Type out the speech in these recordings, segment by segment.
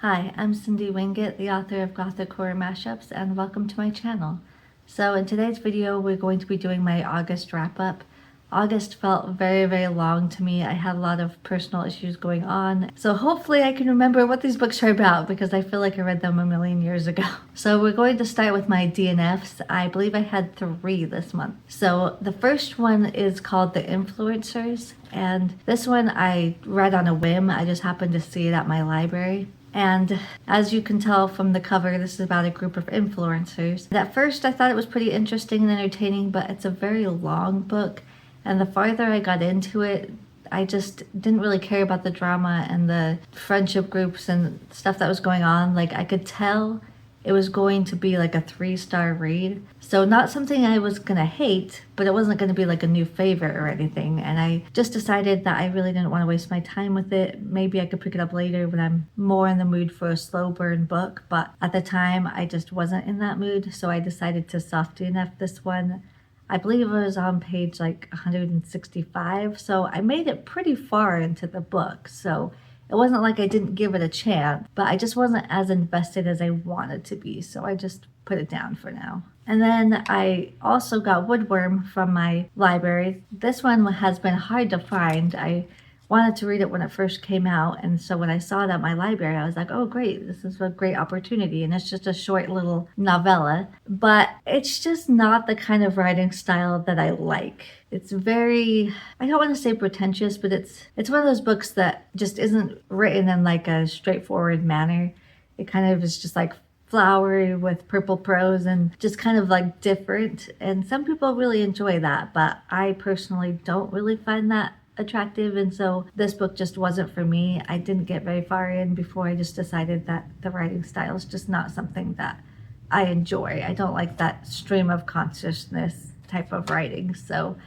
Hi, I'm Cindy Winget, the author of Gothic Horror Mashups, and welcome to my channel. So in today's video, we're going to be doing my August wrap-up. August felt very long to me. I had a lot of personal issues going on, so hopefully I can remember what these books are about because I feel like I read them a million years ago. So we're going to start with my DNFs. I believe I had 3 this month. So the first one is called The Influencers, and this one I read on a whim. I just happened to see it at my library. And as you can tell from the cover, this is about a group of influencers. At first I thought it was pretty interesting and entertaining, but it's a very long book. And the farther I got into it, I just didn't really care about the drama and the friendship groups and stuff that was going on. Like, I could tell it was going to be like a 3-star read. So not something I was gonna hate, but it wasn't gonna be like a new favorite or anything. And I just decided that I really didn't want to waste my time with it. Maybe I could pick it up later when I'm more in the mood for a slow burn book. But at the time, I just wasn't in that mood. So I decided to soft DNF this one. I believe it was on page like 165. So I made it pretty far into the book. So it wasn't like I didn't give it a chance, but I just wasn't as invested as I wanted to be, so I just put it down for now. And then I also got Woodworm from my library. This one has been hard to find. I wanted to read it when it first came out, and so when I saw it at my library, I was like, oh great, this is a great opportunity. And it's just a short little novella, but it's just not the kind of writing style that I like. It's very, I don't want to say pretentious, but it's one of those books that just isn't written in like a straightforward manner. It kind of is just like flowery with purple prose and just kind of like different. And some people really enjoy that, but I personally don't really find that attractive, and so this book just wasn't for me. I didn't get very far in before I just decided that the writing style is just not something that I enjoy. I don't like that stream of consciousness type of writing, so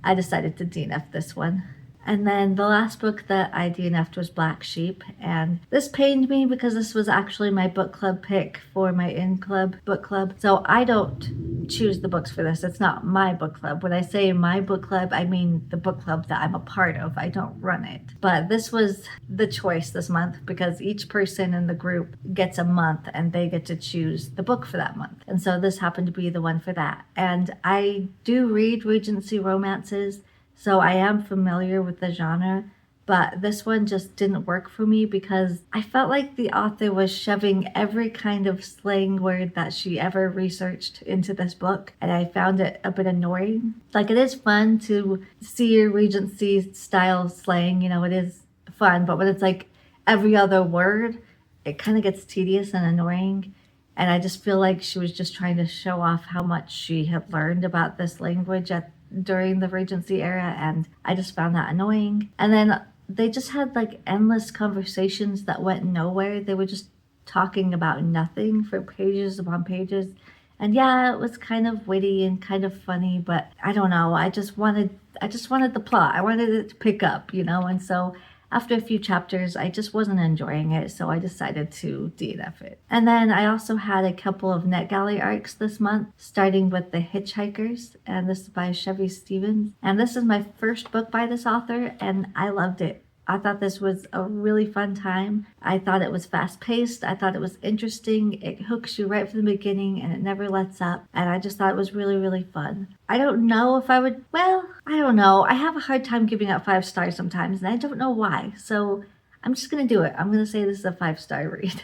I decided to DNF this one. And then the last book that I DNF'd was Black Sheep, and this pained me because this was actually my book club pick for my in-club book club. So I don't choose the books for this. It's not my book club. When I say my book club, I mean the book club that I'm a part of. I don't run it. But this was the choice this month because each person in the group gets a month and they get to choose the book for that month. And so this happened to be the one for that. And I do read Regency romances, so I am familiar with the genre, but this one just didn't work for me because I felt like the author was shoving every kind of slang word that she ever researched into this book, and I found it a bit annoying. Like, it is fun to see your Regency style slang, you know, it is fun, but when it's like every other word, it kind of gets tedious and annoying. And I just feel like she was just trying to show off how much she had learned about this language during the Regency era, and I just found that annoying. And then they just had like endless conversations that went nowhere. They were just talking about nothing for pages upon pages. And yeah, it was kind of witty and kind of funny, but I don't know. I just wanted the plot. I wanted it to pick up, you know, and so after a few chapters, I just wasn't enjoying it, so I decided to DNF it. And then I also had a couple of NetGalley arcs this month, starting with The Hitchhikers, and this is by Chevy Stevens. And this is my first book by this author, and I loved it. I thought this was a really fun time. I thought it was fast-paced. I thought it was interesting. It hooks you right from the beginning and it never lets up. And I just thought it was really fun. I don't know if I would, well, I don't know. I have a hard time giving out 5 stars sometimes, and I don't know why. So I'm just going to do it. I'm going to say this is a 5-star read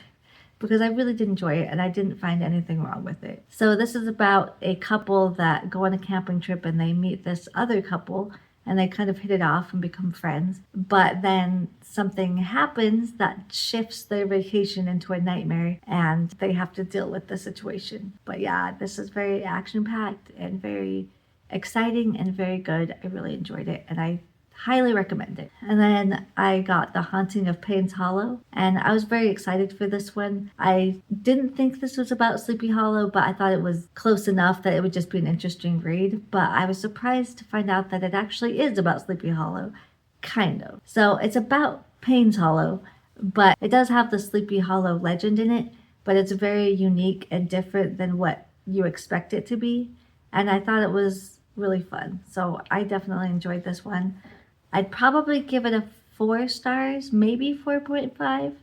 because I really did enjoy it and I didn't find anything wrong with it. So this is about a couple that go on a camping trip and they meet this other couple, and they kind of hit it off and become friends. But then something happens that shifts their vacation into a nightmare, and they have to deal with the situation. But yeah, this is very action-packed and very exciting and very good. I really enjoyed it, and I highly recommend it. And then I got The Haunting of Payne's Hollow, and I was very excited for this one. I didn't think this was about Sleepy Hollow, but I thought it was close enough that it would just be an interesting read. But I was surprised to find out that it actually is about Sleepy Hollow, kind of. So it's about Payne's Hollow, but it does have the Sleepy Hollow legend in it, but it's very unique and different than what you expect it to be. And I thought it was really fun. So I definitely enjoyed this one. I'd probably give it a 4 stars, maybe 4.5.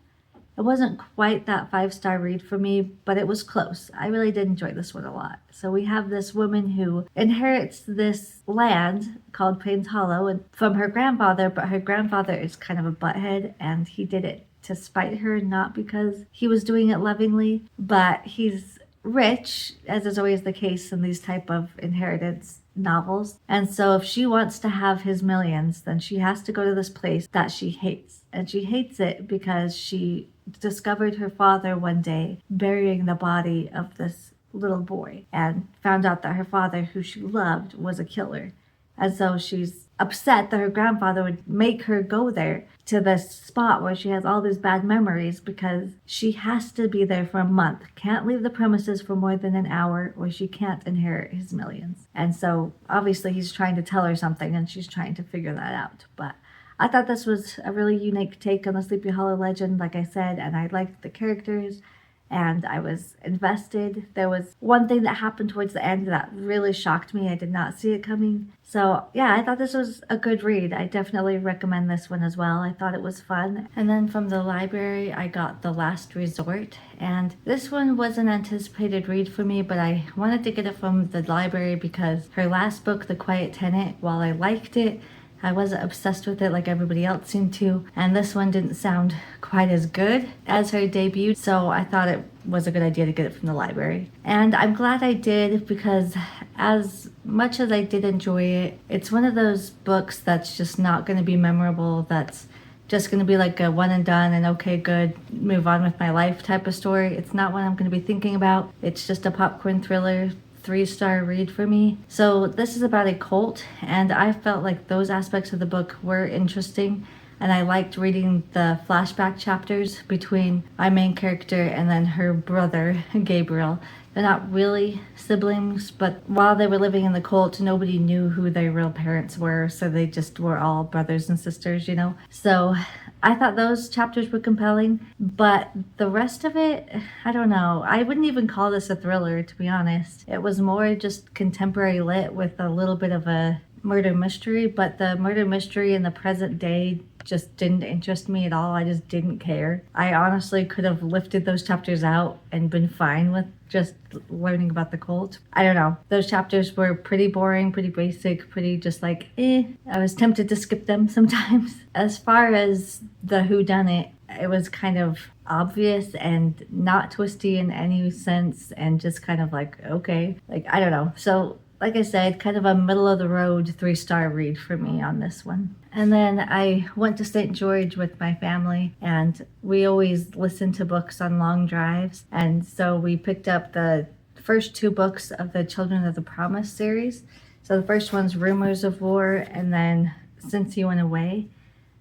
It wasn't quite that 5-star read for me, but it was close. I really did enjoy this one a lot. So we have this woman who inherits this land called Payne's Hollow and from her grandfather, but her grandfather is kind of a butthead, and he did it to spite her, not because he was doing it lovingly, but he's rich, as is always the case in these type of inheritance novels. And so if she wants to have his millions, then she has to go to this place that she hates. And she hates it because she discovered her father one day burying the body of this little boy and found out that her father, who she loved, was a killer. And so she's upset that her grandfather would make her go there to this spot where she has all these bad memories, because she has to be there for a month, can't leave the premises for more than an hour, or she can't inherit his millions. And so obviously he's trying to tell her something, and she's trying to figure that out. But I thought this was a really unique take on the Sleepy Hollow legend, like I said, and I liked the characters and I was invested. There was one thing that happened towards the end that really shocked me. I did not see it coming. So yeah, I thought this was a good read. I definitely recommend this one as well. I thought it was fun. And then from the library, I got The Last Resort. And this one was an anticipated read for me, but I wanted to get it from the library because her last book, The Quiet Tenant, while I liked it, I wasn't obsessed with it like everybody else seemed to, and this one didn't sound quite as good as her debut, so I thought it was a good idea to get it from the library. And I'm glad I did, because as much as I did enjoy it, it's one of those books that's just not going to be memorable, that's just going to be like a one and done and okay, good, move on with my life type of story. It's not one I'm going to be thinking about. It's just a popcorn thriller, 3-star read for me. So this is about a cult, and I felt like those aspects of the book were interesting, and I liked reading the flashback chapters between my main character and then her brother, Gabriel. They're not really siblings, but while they were living in the cult, nobody knew who their real parents were, so they just were all brothers and sisters, you know? So I thought those chapters were compelling, but the rest of it, I don't know. I wouldn't even call this a thriller, to be honest. It was more just contemporary lit with a little bit of a murder mystery, but the murder mystery in the present day just didn't interest me at all. I just didn't care. I honestly could have lifted those chapters out and been fine with just learning about the cult. I don't know. Those chapters were pretty boring, pretty basic, pretty just like, I was tempted to skip them sometimes. As far as the whodunit, it was kind of obvious and not twisty in any sense, and just kind of like, okay, like, I don't know. So like I said, kind of a middle of the road 3-star read for me on this one. And then I went to St. George with my family, and we always listen to books on long drives. And so we picked up the first 2 books of the Children of the Promise series. So the first one's Rumors of War, and then Since You Went Away.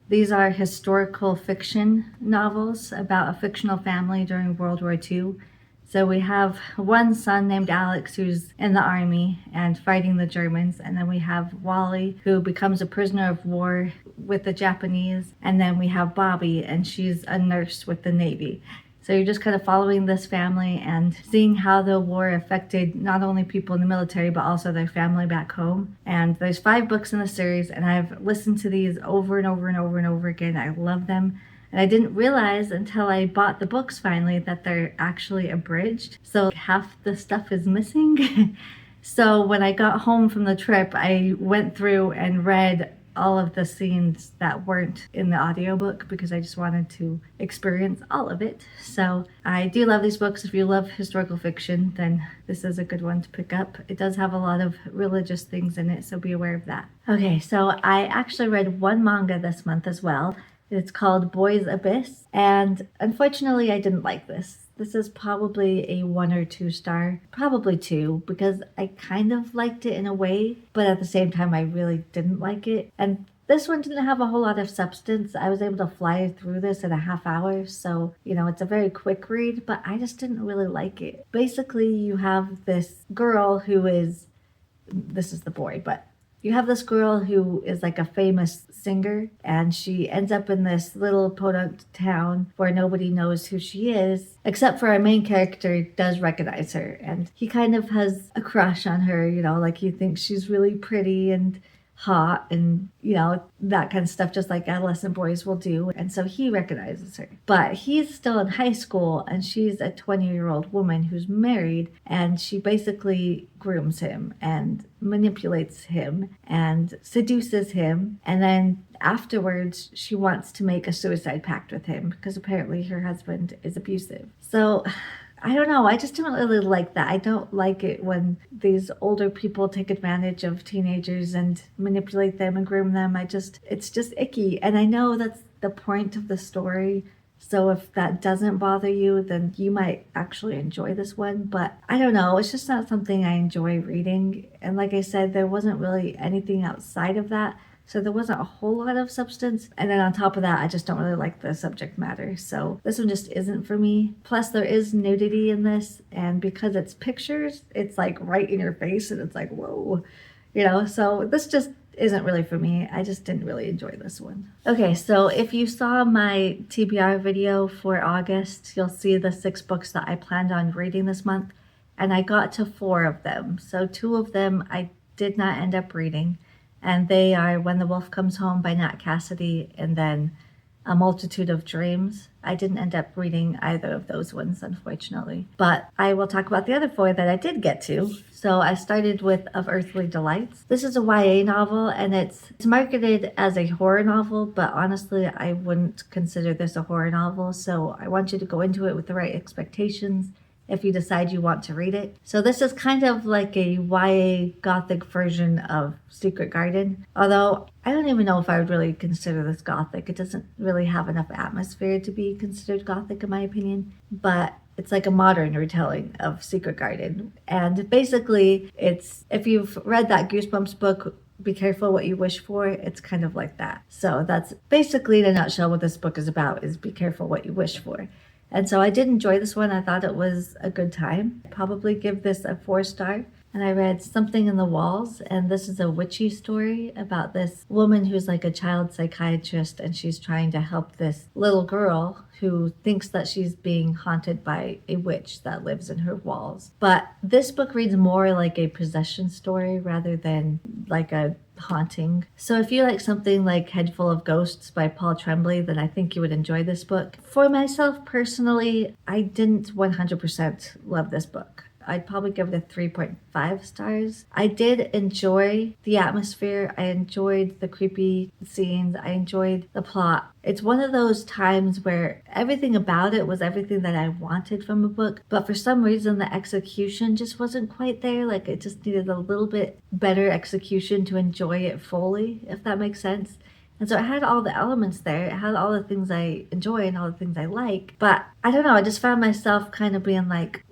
These are historical fiction novels about a fictional family during World War II. So we have one son named Alex who's in the army and fighting the Germans, and then we have Wally who becomes a prisoner of war with the Japanese, and then we have Bobby, and she's a nurse with the Navy. So you're just kind of following this family and seeing how the war affected not only people in the military, but also their family back home. And there's 5 books in the series, and I've listened to these over and over and over and over again. I love them. And I didn't realize until I bought the books finally that they're actually abridged. So half the stuff is missing. So when I got home from the trip, I went through and read all of the scenes that weren't in the audiobook because I just wanted to experience all of it. So I do love these books. If you love historical fiction, then this is a good one to pick up. It does have a lot of religious things in it, so be aware of that. Okay, so I actually read one manga this month as well. It's called Boy's Abyss, and unfortunately I didn't like this. This is probably a 1 or 2 star, probably 2, because I kind of liked it in a way, but at the same time I really didn't like it. And this one didn't have a whole lot of substance. I was able to fly through this in a half hour, so, you know, it's a very quick read, but I just didn't really like it. Basically, you have this girl who is, this is the boy, but you have this girl who is like a famous singer, and she ends up in this little podunk town where nobody knows who she is, except for our main character does recognize her, and he kind of has a crush on her, you know, like he thinks she's really pretty and hot and, that kind of stuff, just like adolescent boys will do. And so he recognizes her. But he's still in high school, and she's a 20-year-old woman who's married, and she basically grooms him and manipulates him and seduces him. And then afterwards, she wants to make a suicide pact with him because apparently her husband is abusive. So I don't know. I just don't really like that. I don't like it when these older people take advantage of teenagers and manipulate them and groom them. It's just icky. And I know that's the point of the story. So if that doesn't bother you, then you might actually enjoy this one. But I don't know. It's just not something I enjoy reading. And like I said, there wasn't really anything outside of that. So there wasn't a whole lot of substance. And then on top of that, I just don't really like the subject matter. So this one just isn't for me. Plus there is nudity in this. And because it's pictures, it's like right in your face. And it's like, whoa, so this just isn't really for me. I just didn't really enjoy this one. Okay, so if you saw my TBR video for August, you'll see the 6 books that I planned on reading this month. And I got to 4 of them. So 2 of them I did not end up reading. And they are When the Wolf Comes Home by Nat Cassidy and then A Multitude of Dreams. I didn't end up reading either of those ones, unfortunately. But I will talk about the other 4 that I did get to. So I started with Of Earthly Delights. This is a YA novel, and it's marketed as a horror novel, but honestly, I wouldn't consider this a horror novel. So I want you to go into it with the right expectations if you decide you want to read it. So this is kind of like a YA gothic version of Secret Garden, although I don't even know if I would really consider this gothic. It doesn't really have enough atmosphere to be considered gothic in my opinion, but it's like a modern retelling of Secret Garden. And basically it's, if you've read that Goosebumps book, Be Careful What You Wish For, it's kind of like that. So that's basically in a nutshell what this book is about, is be careful what you wish for. And so I did enjoy this one. I thought it was a good time. I'd probably give this a 4-star. And I read Something in the Walls, and this is a witchy story about this woman who's like a child psychiatrist, and she's trying to help this little girl who thinks that she's being haunted by a witch that lives in her walls. But this book reads more like a possession story rather than like a haunting. So if you like something like Head Full of Ghosts by Paul Tremblay, then I think you would enjoy this book. For myself personally, I didn't 100% love this book. I'd probably give it a 3.5 stars. I did enjoy the atmosphere. I enjoyed the creepy scenes. I enjoyed the plot. It's one of those times where everything about it was everything that I wanted from a book, but for some reason the execution just wasn't quite there. Like it just needed a little bit better execution to enjoy it fully, if that makes sense. And so it had all the elements there. It had all the things I enjoy and all the things I like. But I don't know, I just found myself kind of being like,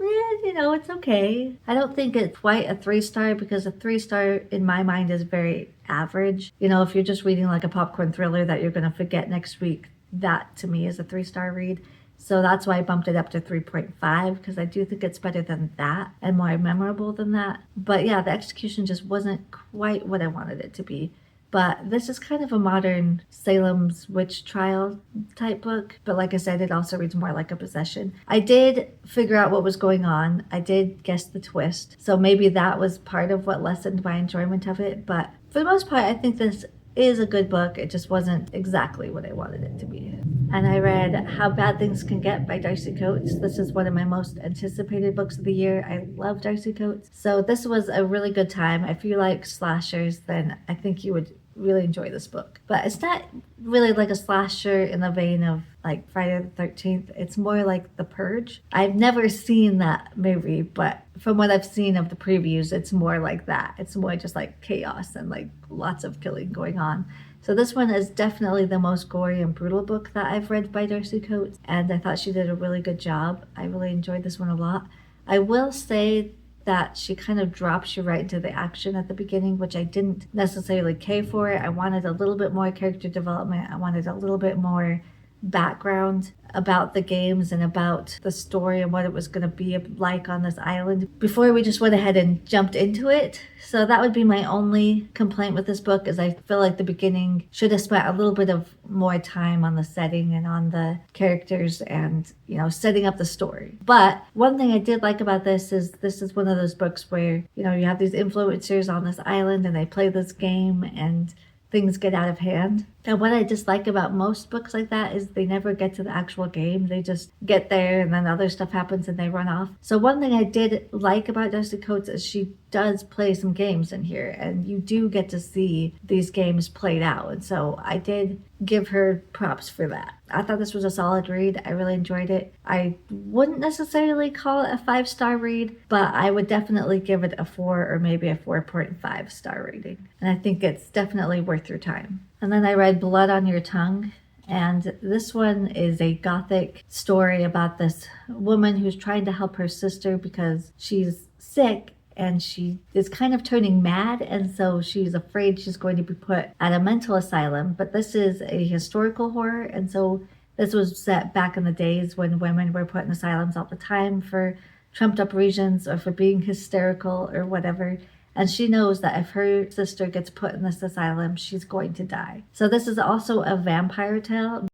it's okay. I don't think it's quite a 3-star because a 3-star in my mind is very average. If you're just reading like a popcorn thriller that you're going to forget next week, that to me is a 3-star read. So that's why I bumped it up to 3.5 because I do think it's better than that and more memorable than that. But yeah, the execution just wasn't quite what I wanted it to be. But this is kind of a modern Salem's witch trial type book. But like I said, it also reads more like a possession. I did figure out what was going on. I did guess the twist. So maybe that was part of what lessened my enjoyment of it. But for the most part, I think this is a good book. It just wasn't exactly what I wanted it to be. And I read How Bad Things Can Get by Darcy Coates. This is one of my most anticipated books of the year. I love Darcy Coates. So this was a really good time. If you like slashers, then I think you would really enjoy this book. But it's not really like a slasher in the vein of like Friday the 13th. It's more like The Purge. I've never seen that movie, but from what I've seen of the previews, it's more like that. It's more just like chaos and like lots of killing going on. So this one is definitely the most gory and brutal book that I've read by Darcy Coates, and I thought she did a really good job. I really enjoyed this one a lot. I will say that she kind of drops you right into the action at the beginning, which I didn't necessarily care for. I wanted a little bit more character development. I wanted a little bit more background about the games and about the story and what it was going to be like on this island before we just went ahead and jumped into it. So that would be my only complaint with this book, is I feel like the beginning should have spent a little bit of more time on the setting and on the characters and, you know, setting up the story. But one thing I did like about this is one of those books where, you know, you have these influencers on this island and they play this game and things get out of hand. And what I dislike about most books like that is they never get to the actual game. They just get there and then other stuff happens and they run off. So one thing I did like about Dusty Coates is she does play some games in here, and you do get to see these games played out. And so I did give her props for that. I thought this was a solid read. I really enjoyed it. I wouldn't necessarily call it a 5-star read, but I would definitely give it a 4 or maybe a 4.5 star rating. And I think it's definitely worth your time. And then I read Blood on Your Tongue. And this one is a gothic story about this woman who's trying to help her sister because she's sick and she is kind of turning mad, and so she's afraid she's going to be put at a mental asylum. But this is a historical horror, and so this was set back in the days when women were put in asylums all the time for trumped up reasons or for being hysterical or whatever. And she knows that if her sister gets put in this asylum, she's going to die. So this is also a vampire tale,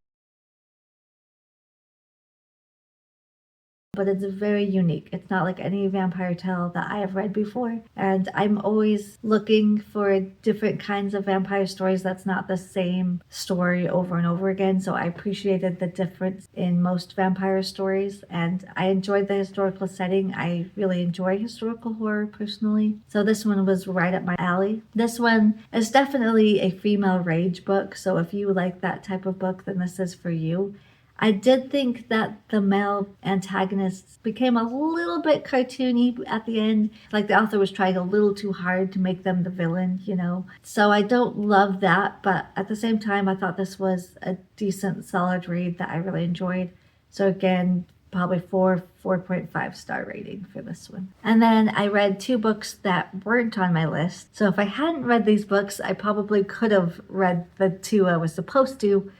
but it's very unique. It's not like any vampire tale that I have read before. And I'm always looking for different kinds of vampire stories that's not the same story over and over again. So I appreciated the difference in most vampire stories, and I enjoyed the historical setting. I really enjoy historical horror personally. So this one was right up my alley. This one is definitely a female rage book. So if you like that type of book, then this is for you. I did think that the male antagonists became a little bit cartoony at the end. Like the author was trying a little too hard to make them the villain, you know. So I don't love that, but at the same time, I thought this was a decent, solid read that I really enjoyed. So again, probably 4.5 star rating for this one. And then I read 2 books that weren't on my list. So if I hadn't read these books, I probably could have read the 2 I was supposed to.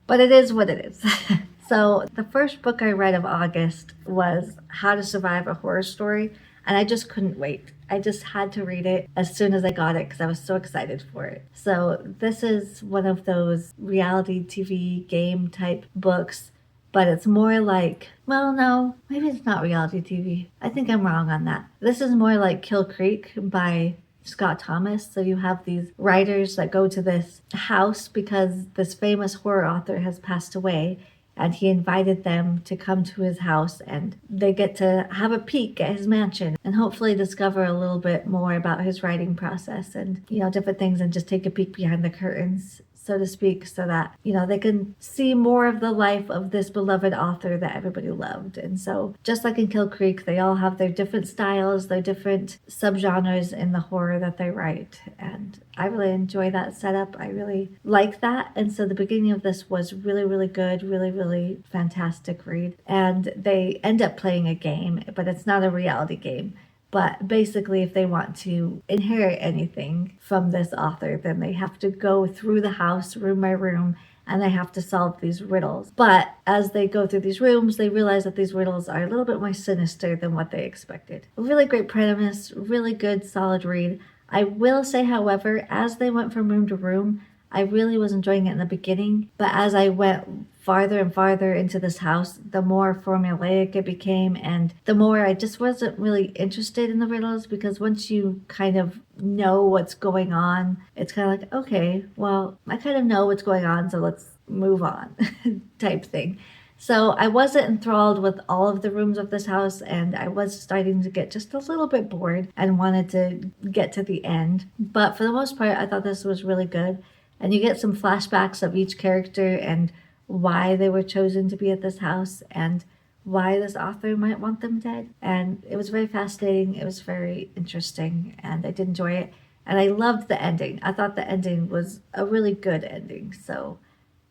But it is what it is. So the first book I read of August was How to Survive a Horror Story, and I just couldn't wait. I just had to read it as soon as I got it because I was so excited for it. So this is one of those reality TV game type books, but it's more like, well, no, maybe it's not reality TV. I think I'm wrong on that. This is more like Kill Creek by Scott Thomas. So you have these writers that go to this house because this famous horror author has passed away, and he invited them to come to his house, and they get to have a peek at his mansion and hopefully discover a little bit more about his writing process and, you know, different things, and just take a peek behind the curtains, so to speak, so that, you know, they can see more of the life of this beloved author that everybody loved. And so just like in Kill Creek, they all have their different styles, their different subgenres in the horror that they write. And I really enjoy that setup. I really like that. And so the beginning of this was really, really good, really, really fantastic read. And they end up playing a game, but it's not a reality game. But basically, if they want to inherit anything from this author, then they have to go through the house room by room, and they have to solve these riddles. But as they go through these rooms, they realize that these riddles are a little bit more sinister than what they expected. A really great premise, really good, solid read. I will say, however, as they went from room to room, I really was enjoying it in the beginning, but as I went farther and farther into this house, the more formulaic it became, and the more I just wasn't really interested in the riddles, because once you kind of know what's going on, it's kind of like, okay, well, I kind of know what's going on, so let's move on type thing. So I wasn't enthralled with all of the rooms of this house, and I was starting to get just a little bit bored and wanted to get to the end. But for the most part, I thought this was really good. And you get some flashbacks of each character and why they were chosen to be at this house and why this author might want them dead. And it was very fascinating. It was very interesting, and I did enjoy it. And I loved the ending. I thought the ending was a really good ending. So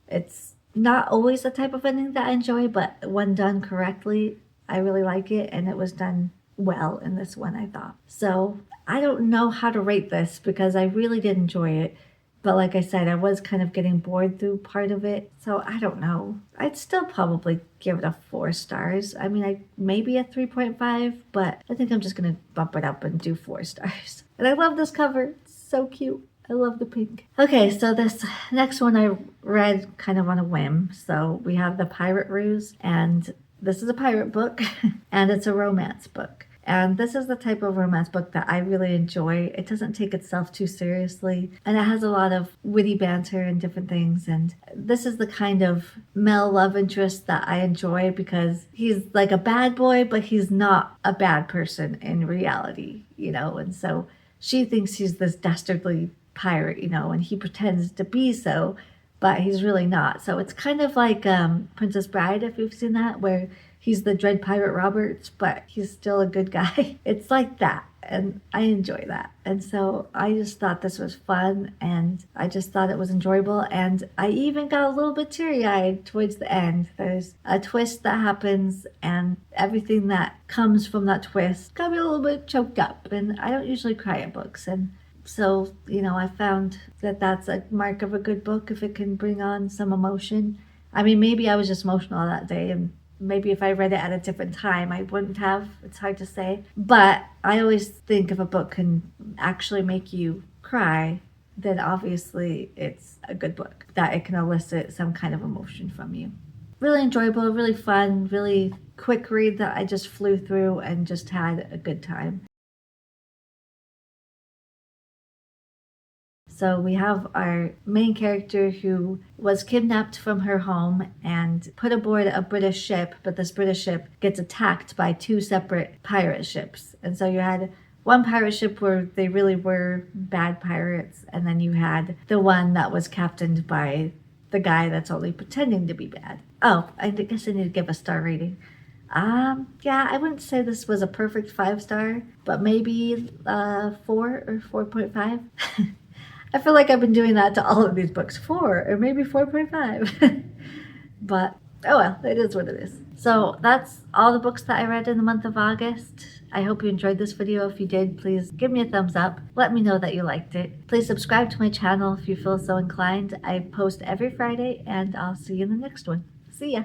it's not always the type of ending that I enjoy, but when done correctly, I really like it. And it was done well in this one, I thought. So I don't know how to rate this because I really did enjoy it. But like I said, I was kind of getting bored through part of it. So I don't know. I'd still probably give it a 4 stars. I mean, maybe a 3.5, but I think I'm just going to bump it up and do 4 stars. And I love this cover. It's so cute. I love the pink. Okay, so this next one I read kind of on a whim. So we have The Pirate Ruse, and this is a pirate book, and it's a romance book. And this is the type of romance book that I really enjoy. It doesn't take itself too seriously, and it has a lot of witty banter and different things. And this is the kind of male love interest that I enjoy because he's like a bad boy, but he's not a bad person in reality, you know? And so she thinks he's this dastardly pirate, you know, and he pretends to be so, but he's really not. So it's kind of like Princess Bride, if you've seen that, where he's the Dread Pirate Roberts, but he's still a good guy. It's like that, and I enjoy that. And so I just thought this was fun, and I just thought it was enjoyable, and I even got a little bit teary-eyed towards the end. There's a twist that happens, and everything that comes from that twist got me a little bit choked up, and I don't usually cry at books, and so, you know, I found that that's a mark of a good book if it can bring on some emotion. I mean, maybe I was just emotional that day, and maybe if I read it at a different time, I wouldn't have. It's hard to say. But I always think if a book can actually make you cry, then obviously it's a good book, that it can elicit some kind of emotion from you. Really enjoyable, really fun, really quick read that I just flew through and just had a good time. So we have our main character who was kidnapped from her home and put aboard a British ship, but this British ship gets attacked by 2 separate pirate ships. And so you had one pirate ship where they really were bad pirates, and then you had the one that was captained by the guy that's only pretending to be bad. Oh, I guess I need to give a star rating. Yeah, I wouldn't say this was a perfect 5-star, but maybe 4 or 4.5. I feel like I've been doing that to all of these books, 4 or maybe 4.5. But oh well, it is what it is. So that's all the books that I read in the month of August. I hope you enjoyed this video. If you did, please give me a thumbs up. Let me know that you liked it. Please subscribe to my channel if you feel so inclined. I post every Friday, and I'll see you in the next one. See ya!